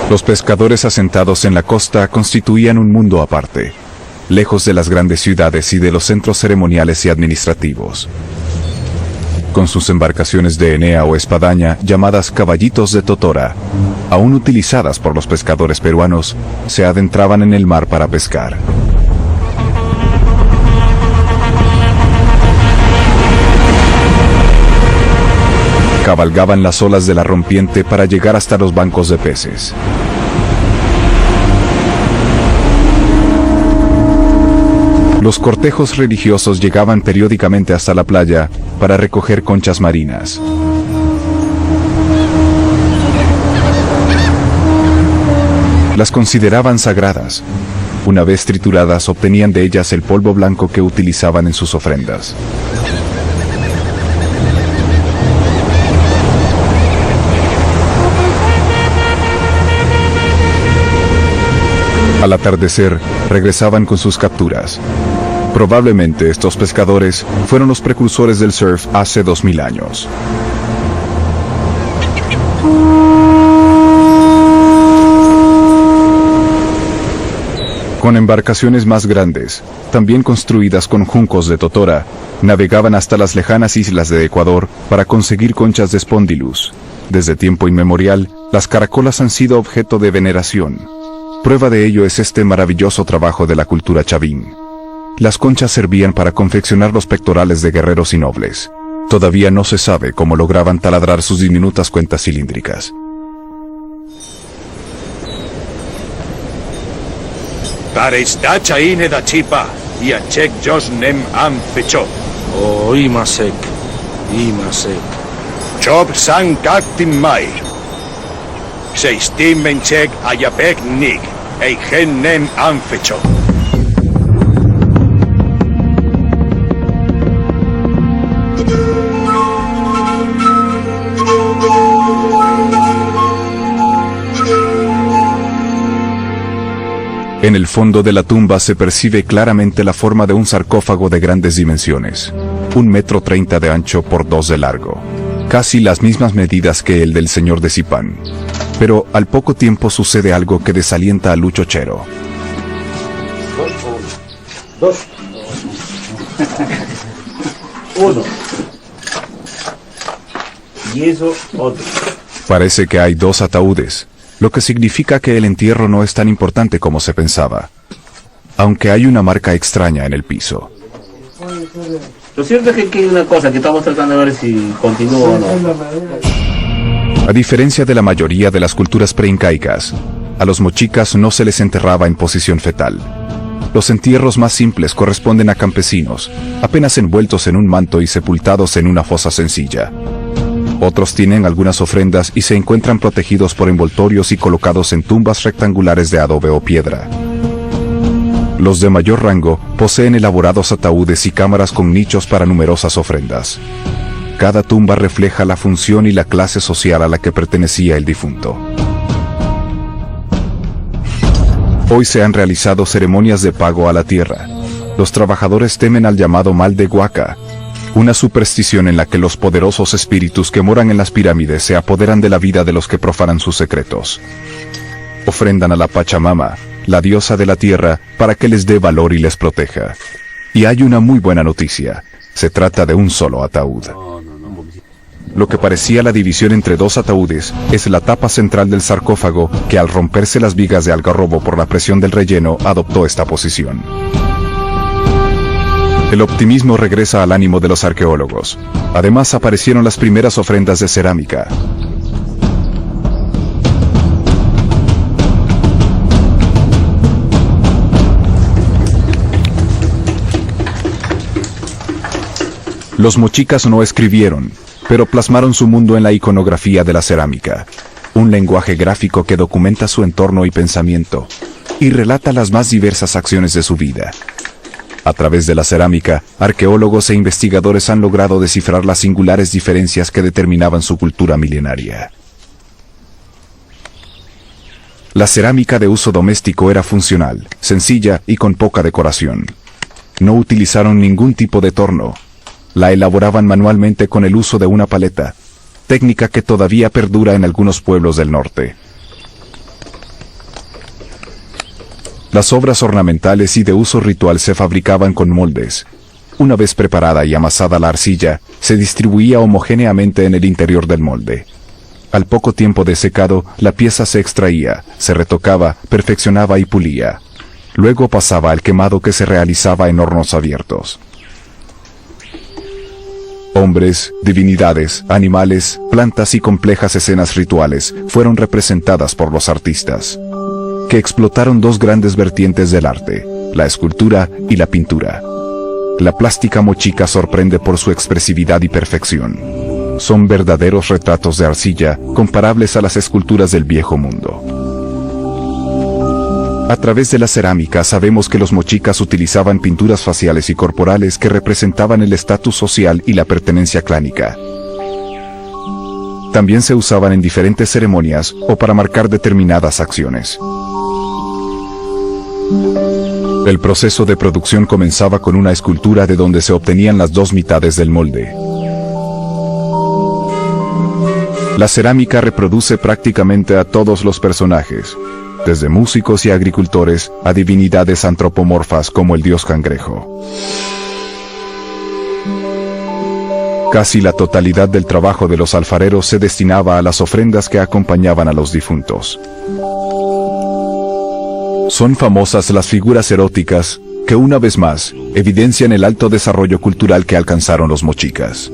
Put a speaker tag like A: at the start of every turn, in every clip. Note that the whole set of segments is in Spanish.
A: Los pescadores asentados en la costa constituían un mundo aparte, lejos de las grandes ciudades y de los centros ceremoniales y administrativos. Con sus embarcaciones de enea o espadaña, llamadas caballitos de totora, aún utilizadas por los pescadores peruanos, se adentraban en el mar para pescar. Cabalgaban las olas de la rompiente para llegar hasta los bancos de peces. Los cortejos religiosos llegaban periódicamente hasta la playa para recoger conchas marinas. Las consideraban sagradas. Una vez trituradas, obtenían de ellas el polvo blanco que utilizaban en sus ofrendas. Al atardecer, regresaban con sus capturas. Probablemente estos pescadores fueron los precursores del surf hace 2000 años. Con embarcaciones más grandes, también construidas con juncos de totora, navegaban hasta las lejanas islas de Ecuador para conseguir conchas de Spondylus. Desde tiempo inmemorial, las caracolas han sido objeto de veneración. Prueba de ello es este maravilloso trabajo de la cultura chavín. Las conchas servían para confeccionar los pectorales de guerreros y nobles. Todavía no se sabe cómo lograban taladrar sus diminutas cuentas cilíndricas.
B: Taresta chaine da chipa y a chek jos nem am fecho.
C: O imasek, imasek.
B: Chop san kaktim mai. Seistim menchek ayapek nig, eigen nem am fecho.
A: En el fondo de la tumba se percibe claramente la forma de un sarcófago de grandes dimensiones, 1,30 m de ancho por 2 de largo, casi las mismas medidas que el del señor de Zipán. Pero al poco tiempo sucede algo que desalienta a Lucho Chero.
D: Dos. Uno. Y eso otro.
A: Parece que hay 2 ataúdes, lo que significa que el entierro no es tan importante como se pensaba, aunque hay una marca extraña en el piso.
D: Lo cierto es que hay una cosa que estamos tratando de ver si continúa o no.
A: A diferencia de la mayoría de las culturas preincaicas, a los mochicas no se les enterraba en posición fetal. Los entierros más simples corresponden a campesinos, apenas envueltos en un manto y sepultados en una fosa sencilla. Otros tienen algunas ofrendas y se encuentran protegidos por envoltorios y colocados en tumbas rectangulares de adobe o piedra. Los de mayor rango poseen elaborados ataúdes y cámaras con nichos para numerosas ofrendas. Cada tumba refleja la función y la clase social a la que pertenecía el difunto. Hoy se han realizado ceremonias de pago a la tierra. Los trabajadores temen al llamado mal de Huaca, una superstición en la que los poderosos espíritus que moran en las pirámides se apoderan de la vida de los que profanan sus secretos. Ofrendan a la Pachamama, la diosa de la tierra, para que les dé valor y les proteja. Y hay una muy buena noticia: se trata de un solo ataúd. Lo que parecía la división entre 2 ataúdes es la tapa central del sarcófago, que al romperse las vigas de algarrobo por la presión del relleno adoptó esta posición. El optimismo regresa al ánimo de los arqueólogos. Además aparecieron las primeras ofrendas de cerámica. Los mochicas no escribieron, pero plasmaron su mundo en la iconografía de la cerámica. Un lenguaje gráfico que documenta su entorno y pensamiento, y relata las más diversas acciones de su vida. A través de la cerámica, arqueólogos e investigadores han logrado descifrar las singulares diferencias que determinaban su cultura milenaria. La cerámica de uso doméstico era funcional, sencilla y con poca decoración. No utilizaron ningún tipo de torno. La elaboraban manualmente con el uso de una paleta, técnica que todavía perdura en algunos pueblos del norte. Las obras ornamentales y de uso ritual se fabricaban con moldes. Una vez preparada y amasada la arcilla, se distribuía homogéneamente en el interior del molde. Al poco tiempo de secado, la pieza se extraía, se retocaba, perfeccionaba y pulía. Luego pasaba al quemado que se realizaba en hornos abiertos. Hombres, divinidades, animales, plantas y complejas escenas rituales fueron representadas por los artistas, que explotaron dos grandes vertientes del arte, la escultura y la pintura. La plástica mochica sorprende por su expresividad y perfección. Son verdaderos retratos de arcilla, comparables a las esculturas del viejo mundo. A través de la cerámica sabemos que los mochicas utilizaban pinturas faciales y corporales que representaban el estatus social y la pertenencia clánica. También se usaban en diferentes ceremonias o para marcar determinadas acciones. El proceso de producción comenzaba con una escultura de donde se obtenían las dos mitades del molde. La cerámica reproduce prácticamente a todos los personajes, desde músicos y agricultores a divinidades antropomorfas como el dios cangrejo. Casi la totalidad del trabajo de los alfareros se destinaba a las ofrendas que acompañaban a los difuntos. Son famosas las figuras eróticas, que una vez más, evidencian el alto desarrollo cultural que alcanzaron los mochicas.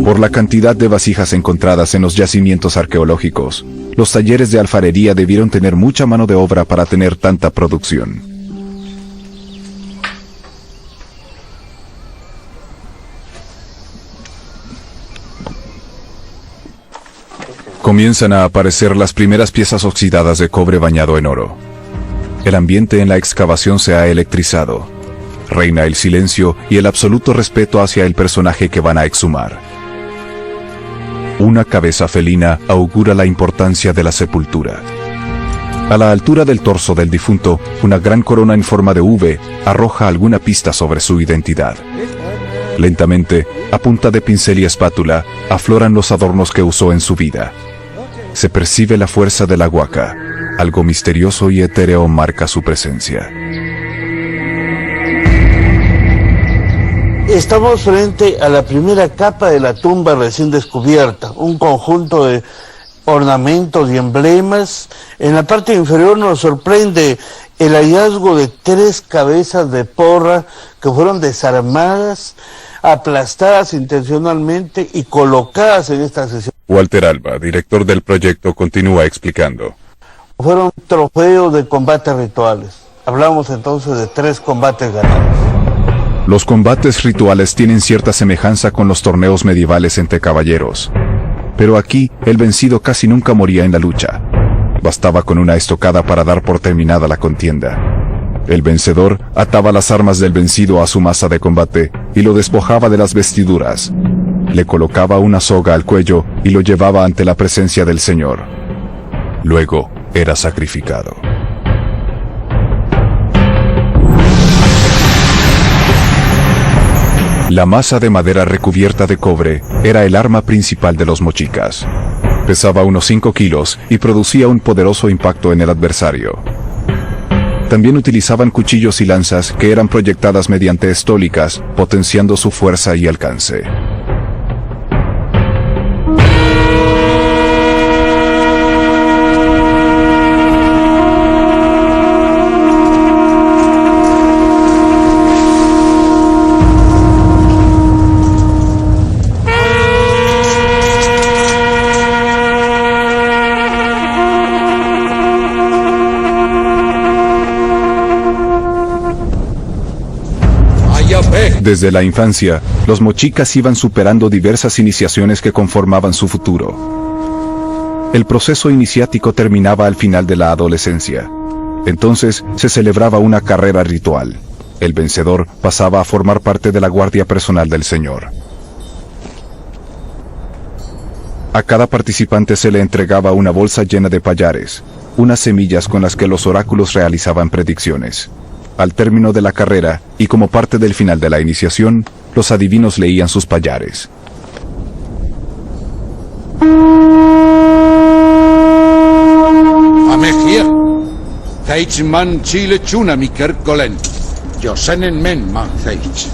A: Por la cantidad de vasijas encontradas en los yacimientos arqueológicos, los talleres de alfarería debieron tener mucha mano de obra para tener tanta producción. Comienzan a aparecer las primeras piezas oxidadas de cobre bañado en oro. El ambiente en la excavación se ha electrizado. Reina el silencio y el absoluto respeto hacia el personaje que van a exhumar. Una cabeza felina augura la importancia de la sepultura. A la altura del torso del difunto, una gran corona en forma de V arroja alguna pista sobre su identidad. Lentamente, a punta de pincel y espátula, afloran los adornos que usó en su vida. Se percibe la fuerza de la huaca. Algo misterioso y etéreo marca su presencia.
E: Estamos frente a la primera capa de la tumba recién descubierta, un conjunto de ornamentos y emblemas. En la parte inferior nos sorprende el hallazgo de 3 cabezas de porra que fueron desarmadas, aplastadas intencionalmente y colocadas en esta sesión.
A: Walter Alba, director del proyecto, continúa explicando.
E: Fueron trofeos de combates rituales. Hablamos entonces de 3 combates ganados.
A: Los combates rituales tienen cierta semejanza con los torneos medievales entre caballeros. Pero aquí, el vencido casi nunca moría en la lucha. Bastaba con una estocada para dar por terminada la contienda. El vencedor ataba las armas del vencido a su masa de combate y lo despojaba de las vestiduras. Le colocaba una soga al cuello y lo llevaba ante la presencia del Señor. Luego, era sacrificado. La masa de madera recubierta de cobre era el arma principal de los mochicas. Pesaba unos 5 kilos y producía un poderoso impacto en el adversario. También utilizaban cuchillos y lanzas que eran proyectadas mediante estólicas, potenciando su fuerza y alcance. Desde la infancia, los mochicas iban superando diversas iniciaciones que conformaban su futuro. El proceso iniciático terminaba al final de la adolescencia. Entonces, se celebraba una carrera ritual. El vencedor pasaba a formar parte de la guardia personal del Señor. A cada participante se le entregaba una bolsa llena de pallares, unas semillas con las que los oráculos realizaban predicciones. Al término de la carrera, y como parte del final de la iniciación, los adivinos leían sus pallares.
F: Mejía. Teits man chile chuna mi kerkolen. Josenen men man teits.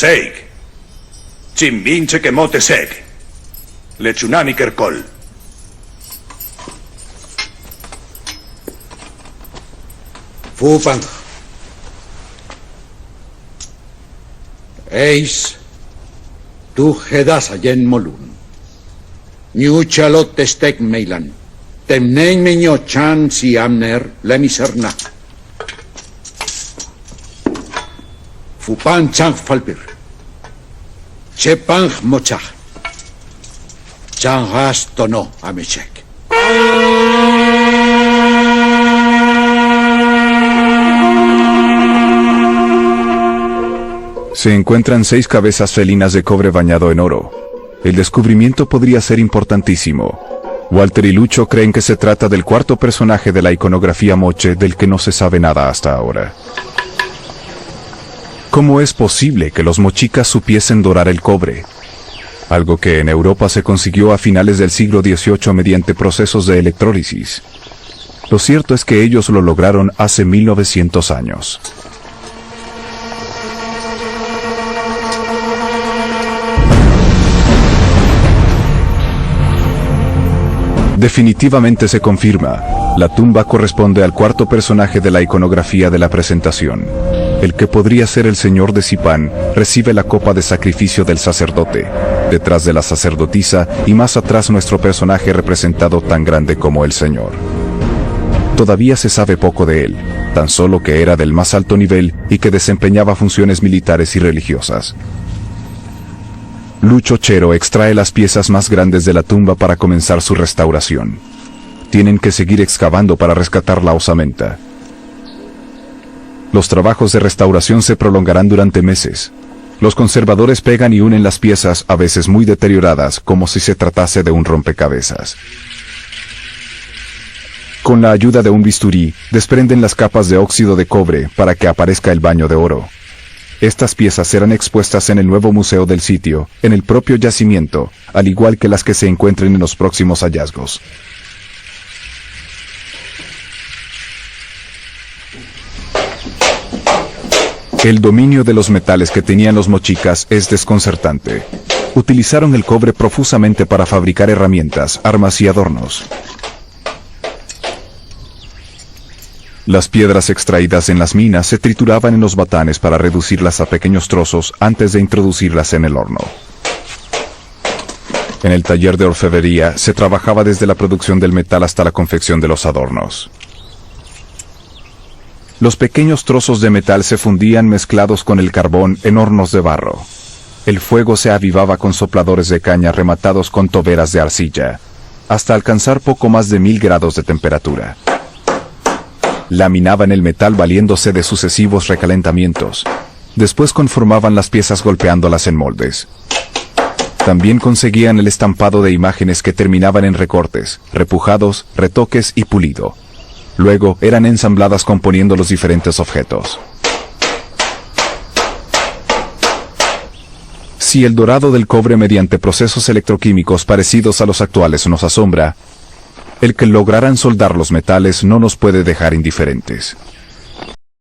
B: Seig. Chimbinche que mote seg. Lechunani kerkol.
F: Fufang. Eis. Tu hedas allen molun. Niu chalot testek meilan. Temnein meño chan si amner le miserna. Fupan chang falpir. Chepang mochach. Chang has tono amechek.
A: Se encuentran 6 cabezas felinas de cobre bañado en oro. El descubrimiento podría ser importantísimo. Walter y Lucho creen que se trata del cuarto personaje de la iconografía moche del que no se sabe nada hasta ahora. ¿Cómo es posible que los mochicas supiesen dorar el cobre? Algo que en Europa se consiguió a finales del siglo XVIII mediante procesos de electrólisis. Lo cierto es que ellos lo lograron hace 1900 años. Definitivamente se confirma, la tumba corresponde al cuarto personaje de la iconografía de la presentación. El que podría ser el señor de Zipán recibe la copa de sacrificio del sacerdote, detrás de la sacerdotisa y más atrás nuestro personaje representado tan grande como el señor. Todavía se sabe poco de él, tan solo que era del más alto nivel y que desempeñaba funciones militares y religiosas. Lucho Chero extrae las piezas más grandes de la tumba para comenzar su restauración. Tienen que seguir excavando para rescatar la osamenta. Los trabajos de restauración se prolongarán durante meses. Los conservadores pegan y unen las piezas, a veces muy deterioradas, como si se tratase de un rompecabezas. Con la ayuda de un bisturí, desprenden las capas de óxido de cobre para que aparezca el baño de oro. Estas piezas serán expuestas en el nuevo museo del sitio, en el propio yacimiento, al igual que las que se encuentren en los próximos hallazgos. El dominio de los metales que tenían los mochicas es desconcertante. Utilizaron el cobre profusamente para fabricar herramientas, armas y adornos. Las piedras extraídas en las minas se trituraban en los batanes para reducirlas a pequeños trozos antes de introducirlas en el horno. En el taller de orfebrería se trabajaba desde la producción del metal hasta la confección de los adornos. Los pequeños trozos de metal se fundían mezclados con el carbón en hornos de barro. El fuego se avivaba con sopladores de caña rematados con toberas de arcilla, hasta alcanzar poco más de 1000 grados de temperatura. Laminaban el metal valiéndose de sucesivos recalentamientos. Después conformaban las piezas golpeándolas en moldes. También conseguían el estampado de imágenes que terminaban en recortes, repujados, retoques y pulido. Luego eran ensambladas componiendo los diferentes objetos. Si el dorado del cobre mediante procesos electroquímicos parecidos a los actuales nos asombra, el que lograran soldar los metales no nos puede dejar indiferentes.